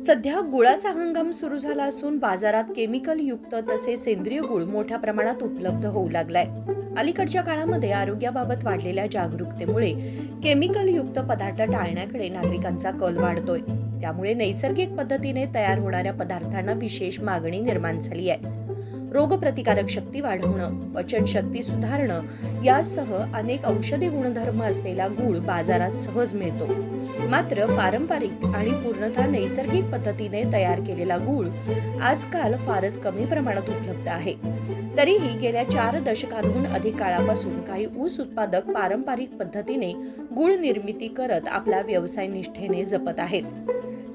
सध्या गुळाचा हंगाम सुरू झाला असून बाजारात केमिकल युक्त तसेच सेंद्रिय गुळ मोठ्या प्रमाणात उपलब्ध होऊ लागलाय. अलीकडच्या काळामध्ये आरोग्याबाबत वाढलेल्या जागरूकतेमुळे केमिकल युक्त पदार्थ टाळण्याकडे नागरिकांचा कल वाढतोय. त्यामुळे नैसर्गिक पद्धतीने तयार होणाऱ्या पदार्थांना विशेष मागणी निर्माण झाली आहे. रोगप्रतिकारक शक्ती वाढवणं, पचनशक्ती सुधारणं यासह अनेक औषधी गुणधर्म असलेला गूळ बाजारात सहज मिळतो. मात्र पारंपरिक आणि पूर्णतः नैसर्गिक पद्धतीने तयार केलेला गूळ आजकाल फारच कमी प्रमाणात उपलब्ध आहे. तरीही गेल्या 4 दशकांहून अधिक काळापासून काही ऊस उत्पादक पारंपरिक पद्धतीने गूळ निर्मिती करत आपला व्यवसाय निष्ठेने जपत आहेत.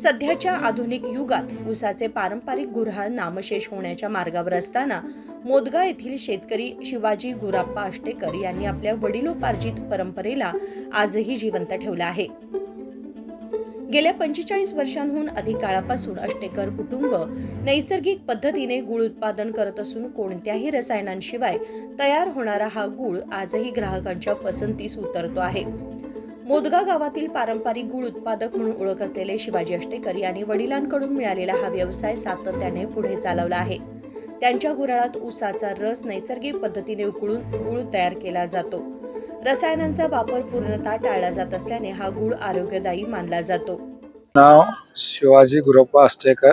सध्याच्या आधुनिक युगात ऊसाचे पारंपरिक गुऱ्हाळ नामशेष होण्याच्या मार्गावर असताना मोदगा येथील शेतकरी शिवाजी गुराप्पा अष्टेकर यांनी आपल्या वडिलोपार्जित परंपरेला आजही जिवंत ठेवलं आहे. गेल्या 45 वर्षांहून अधिक काळापासून अष्टेकर कुटुंब नैसर्गिक पद्धतीने गूळ उत्पादन करत असून कोणत्याही रसायनांशिवाय तयार होणारा हा गूळ आजही ग्राहकांच्या पसंतीस उतरतो आहे. मोदगा गावातील पारंपरिक गूळ उत्पादक म्हणून ओळख असलेले शिवाजी अष्टेकर यांनी वडिलांकडून मिळालेला हा व्यवसाय सातत्याने पुढे चालवला आहे. त्यांच्या गुऱ्हाळात ऊसाचा रस नैसर्गिक पद्धतीने उकळून गूळ तयार केला जातो. रसायनांचा वापर पूर्णतः टाळला जात असल्याने हा गूळ आरोग्यदायी मानला जातो. नाव शिवाजी गुरप्पा अष्टेकर,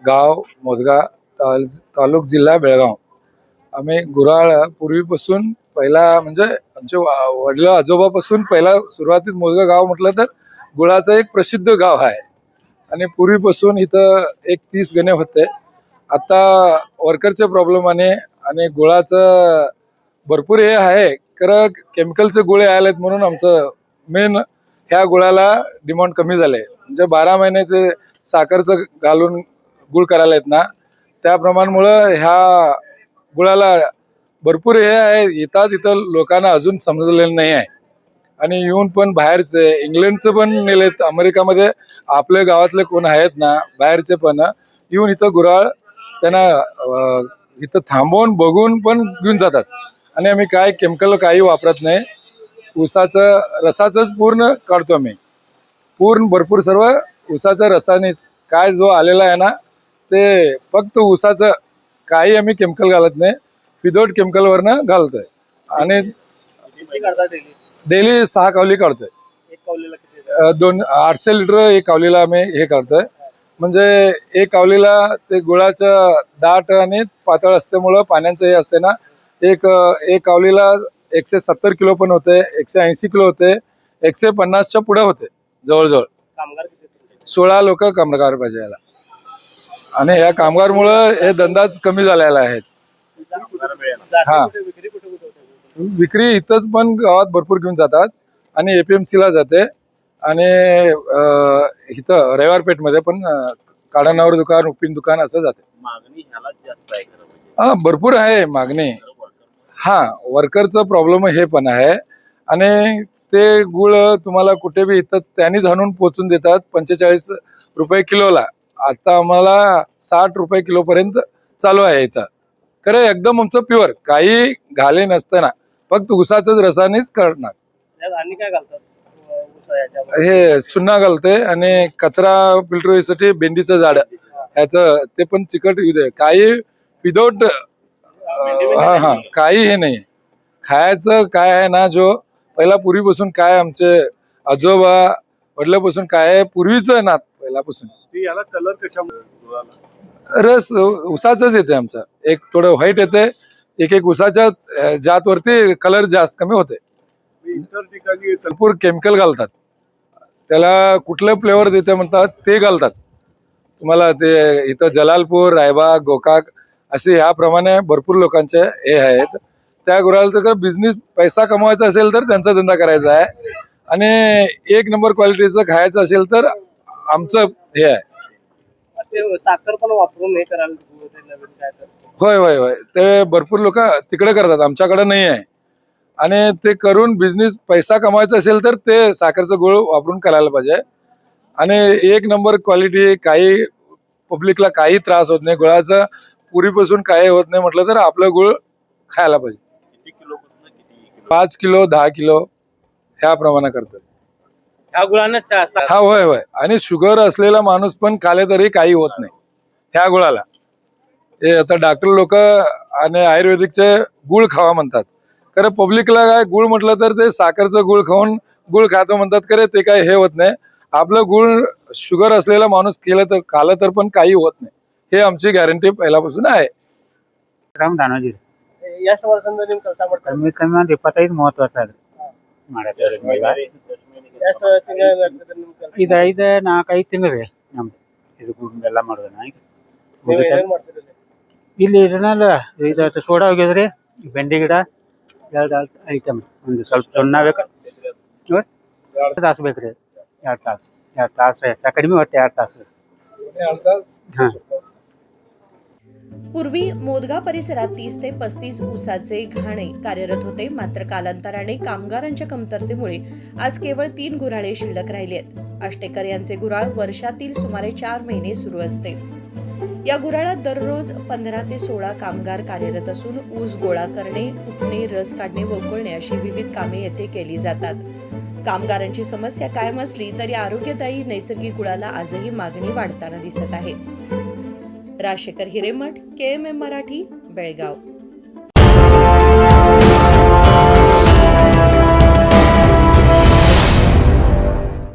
गाव मोदगा, तालुक जिल्हा बेळगाव. आम्ही गुऱ्हाळ पूर्वीपासून पहिला म्हणजे आमचे वडील आजोबापासून पहिला सुरुवातीत मोदगा गाव म्हटलं तर गुळाचं एक प्रसिद्ध गाव आहे. आणि पूर्वीपासून इथं एक 30 गणे होते. आता वर्करचे प्रॉब्लेम आणि गुळाचं भरपूर हे आहे, खरं केमिकलचे गुळे आलेत म्हणून आमचं मेन ह्या गुळाला डिमांड कमी झाले. म्हणजे 12 महिने ते साखरचं घालून गुळ करायला येत ना, त्या प्रमाणामुळं ह्या गुळाला भरपूर हे आहे. येतात इथं लोकांना अजून समजलेलं नाही आहे. आणि येऊन पण बाहेरचे इंग्लंडचं पण नेलेत, अमेरिकामध्ये आपल्या गावातले कोण आहेत ना बाहेरचे पण येऊन इथं गुऱ्हाळ त्यांना इथं थांबवून बघून पण घेऊन जातात. आणि आम्ही काय केमिकल काही वापरत नाही. ऊसाचं रसाचंच पूर्ण काढतो आम्ही, पूर्ण भरपूर सर्व ऊसाच्या रसानेच काय जो आलेला आहे ना ते फक्त ऊसाचं, काही आम्ही केमिकल घालत नाही, विदाउट केमिकलवरनं घालतोय. आणि डेली 6 कावली काढतोय. 800 लिटर एक कावलीला आम्ही हे काढतोय. म्हणजे एक कावलीला ते गुळाचं दाट आणि पातळ असल्यामुळं पाण्याचं हे असते ना, एक कावलीला 170 किलो पण होते, 180 किलो होते, 150च्या पुढे होते जवळजवळ. 16 लोक कामगार पाहिजे याला. आणि या कामगारमुळं हे धंदाच कमी झालेला आहे. हा, विक्री इथंच पण गावात भरपूर घेऊन जातात आणि APMC ला जाते. आणि इथं रविवारपेठमध्ये पण काढणावर दुकान, उपिन दुकान असं जाते. मागणी ह्याला जास्त आहे खरं म्हणजे. हा, भरपूर आहे मागणी. हा, वर्करचं प्रॉब्लेम हे पण आहे. आणि ते गुळ तुम्हाला कुठे बी इथं त्यांनीच आणून पोचून देतात 45 रुपये किलोला. आता आम्हाला 60 रुपये किलो पर्यंत चालू आहे इथं. खरं एकदम आमचं प्युअर, काही घाले नसताना फक्त ऊसाचंच रसानेच करणार. आणि काय घालतात हे चुन्ना घालते आणि कचरा फिल्टर होण्यासाठी भेंडीचं झाड ह्याचं ते पण चिकट येऊ दे. काही विदाउट हा काही हे नाही. खायचं काय आहे ना, जो पहिला पूर्वीपासून काय आमचे आजोबा वडिलापासून काय आहे पूर्वीचं ना पहिल्यापासून याला कलर कशा रस उसाचाच येते आमचा. एक थोडं व्हाईट येते, एक उसाच्या जातवरती कलर जास्त कमी होते. इतर ठिकाणी भरपूर केमिकल घालतात, त्याला कुठलं फ्लेवर देते म्हणतात ते घालतात. तुम्हाला ते इथं जलालपूर, रायबाग, गोकाक असे ह्याप्रमाणे भरपूर लोकांचे हे आहेत. त्या गुराला तर बिझनेस पैसा कमवायचा असेल तर त्यांचा धंदा करायचा आहे. आणि 1 नंबर क्वालिटीचं खायचं असेल तर आमचं हे आहे. साखर पण वापरून हे करायला. होय होय होय, ते भरपूर लोक तिकडे करतात, आमच्याकडे नाही आहे. आणि ते करून बिझनेस पैसा कमवायचा असेल तर ते साखरचं गुळ वापरून करायला पाहिजे. आणि 1 नंबर क्वालिटी, काही पब्लिकला काही त्रास होत नाही, गुळाचं पूर्वीपासून काही होत नाही म्हटलं तर आपलं गुळ खायला पाहिजे. किती किलो 5 किलो 10 किलो ह्या प्रमाणे करतात. ह्या गुळानं हा होय होय. आणि शुगर असलेला माणूस पण खाले तरी काही होत नाही ह्या गुळाला. ते आता डॉक्टर लोक आणि आयुर्वेदिकचे गुळ खावा म्हणतात. खरं पब्लिकला काय गुळ म्हटलं तर ते साखरचं गुळ खाऊन गुळ खातो म्हणतात. खरे ते काय हे होत नाही. आपलं गुळ शुगर असलेला माणूस केलं तर खालं तर पण काही होत नाही. हे आमची गॅरंटी पहिल्यापासून आहे. राम दानोजी या वर्षांचा नेमकं कसं वाटतं कमीत कमी 25 महत्वाचा ಇದು ನಾಲ್ಕೈದು ತಿಂಗಳು ಇದು ಎಲ್ಲ ಮಾಡೋದು ಇಲ್ಲಿ ಇದನ್ನೆಲ್ಲ ಇದು ಸೋಡಾ ಹೋಗಿದ್ರಿ ಬೆಂಡಿ ಗಿಡ 2 ಐಟಮ್ ಒಂದು ಸ್ವಲ್ಪ ಸೊನ್ನ ಬೇಕು 2 ತಾಸು ಬೇಕ್ರಿ 2 ತಾಸು ಹೆಚ್ಚ ಕಡಿಮೆ ಒಟ್ಟು 2 ತಾಸು ಹಾಂ. पूर्वी मोदगा परिसरात 30 ते 35 ऊसाचे घाणे कार्यरत होते. मात्र कालांतराने कामगारांच्या कमतरतेमुळे आज केवळ 3 गुऱ्हाळे शिल्लक राहिले आहेत. आष्टेकर यांचे गुऱ्हाळ वर्षातील सुमारे 4 महिने सुरू असते. या गुऱ्हाळात दररोज 15 ते 16 कामगार कार्यरत असून ऊस गोळा करणे, कुटणे, रस काढणे व उकळणे अशी विविध कामे येथे केली जातात. कामगारांची समस्या कायम असली तरी आरोग्यदायी नैसर्गिक गुळाला आजही मागणी वाढताना दिसत आहे. राजशेखर हिरेमठ, KMM मराठी, बेळगाव.